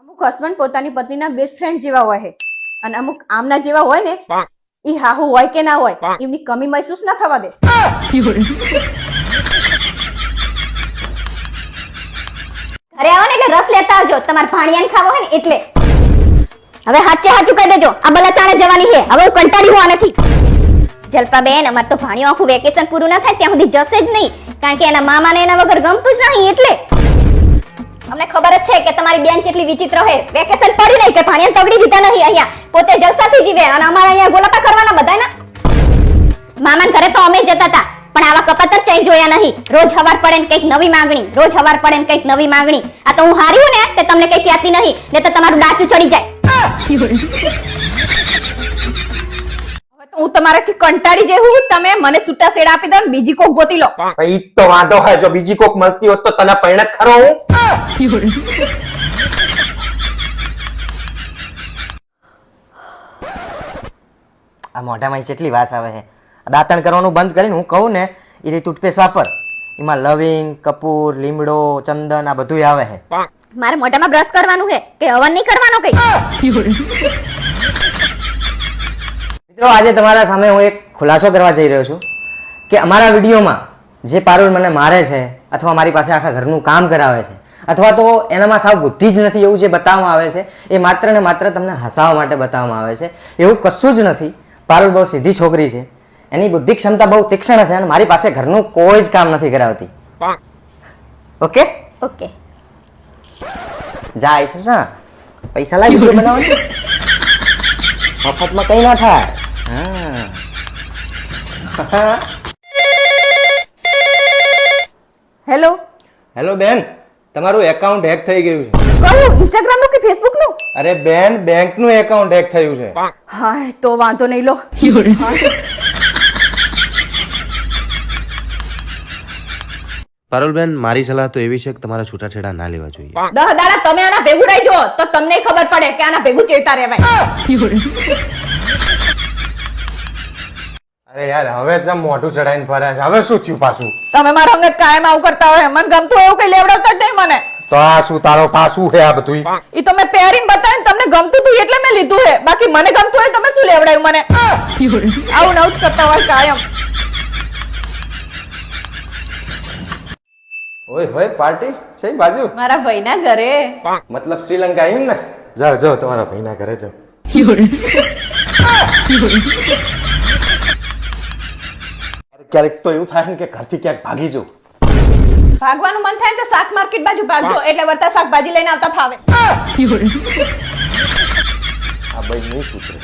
અમુક હસબન્ડ પોતાની પત્નીના બેસ્ટ ફ્રેન્ડ જેવા હોય છે અને અમુક આમના જેવા હોય ને ઈ હાહુ હોય કે ના હોય એમની કમી મહેસૂસ ના થવા દે. ઘરે આવો ને એટલે રસ લેતા આવજો, તમારે ભાણિયાને ખાવો હોય ને એટલે. હવે હાચે હાચું કહી દેજો, આ બલાચાણે જવાની છે, હવે હું કંટાળી હું નથી. જલપાબેન, અમાર તો ભાણિયો આખું વેકેશન પૂરું ના થાય ત્યાં સુધી જશે જ નહીં, કારણ કે એના મામાને એના વગર ગમતું જ નહીં એટલે. અમને ખબર જ છે કે તમારી બેન કેટલી વિચિત્ર છે. વેકેશન પડી નહીં કે ભાણિયાને તગડી દીધા નહીં, અહીંયા પોતે જલસાથી જીવે અને અમારે અહીંયા ગોલાપા કરવાના બધાના. મામાના ઘરે તો અમે જતા હતા પણ આવા કપાત જ ચેન્જ જોયા નહીં. રોજ હવાર પડે ને કંઈક નવી માંગણી, રોજ હવાર પડે ને કંઈક નવી માંગણી. આ તો હું હારી હું ને તે તમને કંઈ કહેતી નહીં, ને તો તમારું ડાચું ચડી જાય. હું તમારાથી કંટાળી જેવું, તમે મને છૂટા શેડા આપી દો ને બીજી કોક ગોતી લો. ઈ તો વાંધો હોય, જો બીજી કોક મળતી હોત તો તને પરણત ખરો હું. આ મોઢામાં કેટલી વાસ આવે છે. દાંતણ કરવાનું બંધ કરીને હું કહું ને એ રીતે ટૂથપેસ્ટ વાપર, એમાં લવિંગ, કપૂર, લીમડો, ચંદન આ બધું આવે છે. મારે મોઢામાં બ્રશ કરવાનું છે કે હવન નહીં કરવાનો કઈ? મિત્રો, આજે તમારા સામે હું એક ખુલાસો કરવા જઈ રહ્યો છું કે અમારા વિડીયોમાં જે પારુલ મને મારે છે અથવા મારી પાસે આખા ઘરનું કામ કરાવે છે અથવા તો એનામાં સાવ બુદ્ધિ જ નથી એવું જે બતાવવામાં આવે છે એ માત્ર ને માત્ર તમને હસાવવા માટે બતાવવામાં આવે છે. એવું કશું જ નથી. પારુલ બહુ સીધી છોકરી છે, એની બુદ્ધિ ક્ષમતા બહુ તીક્ષ્ણ છે અને મારી પાસે ઘરનું કોઈ જ કામ નથી કરાવતી. ઓકે ઓકે, જાય છે શા પૈસા લાવી વિડીયો બનાવવાની, મફતમાં કઈ ના થાય. હેલો, હેલો બેન, તમારું એકાઉન્ટ હેક થઈ ગયું છે. કયું? ઇન્સ્ટાગ્રામ નું કે ફેસબુક નું? અરે બેન, બેંક નું એકાઉન્ટ હેક થયું છે. હા તો વાંધો નહીં લો. પારુલબેન, મારી સલાહ તો એવી છે કે તમારા છૂટાછેડા ના લેવા જોઈએ. 10 દાડા તમે આના ભેગું રહેજો તો તમને ખબર પડે કે આના ભેગું ચેતા રહેવાય. અરે યાર, હવે જ મોઢું ચડાઈને ફરે છે, હવે શું થયું પાછું? તમે મારા અંગત કાયમ આવું કરતા હોય, મને ગમતું એવું કઈ લેવડાવતા જ નહીં મને. તો આ શું તારો પાછું છે આ બધું? ઈ તો મેં પહેરીને બતાવીને તમને ગમતું હતું એટલે મેં લીધું છે, બાકી મને ગમતું હોય તમે શું લેવડાવ્યું મને? આવું નવું જ કરતા હોય કાયમ. ઓય હોય પાર્ટી છે બાજુ? મારા ભાઈના ઘરે. મતલબ શ્રીલંકા આવ્યું ને? જાઓ જાઓ, તમારા ભાઈના ઘરે જાઓ. ક્યારેક તો એવું થાય ને કે ઘરથી ક્યાંક ભાગી જાઉં. ભાગવાનું મન થાય ને તો શાક માર્કેટ બાજુ ભાગજો, એટલે વર્તા શાકભાજી લઈને આવતા ફાવે. આ ભાઈ નહીં સુધરે.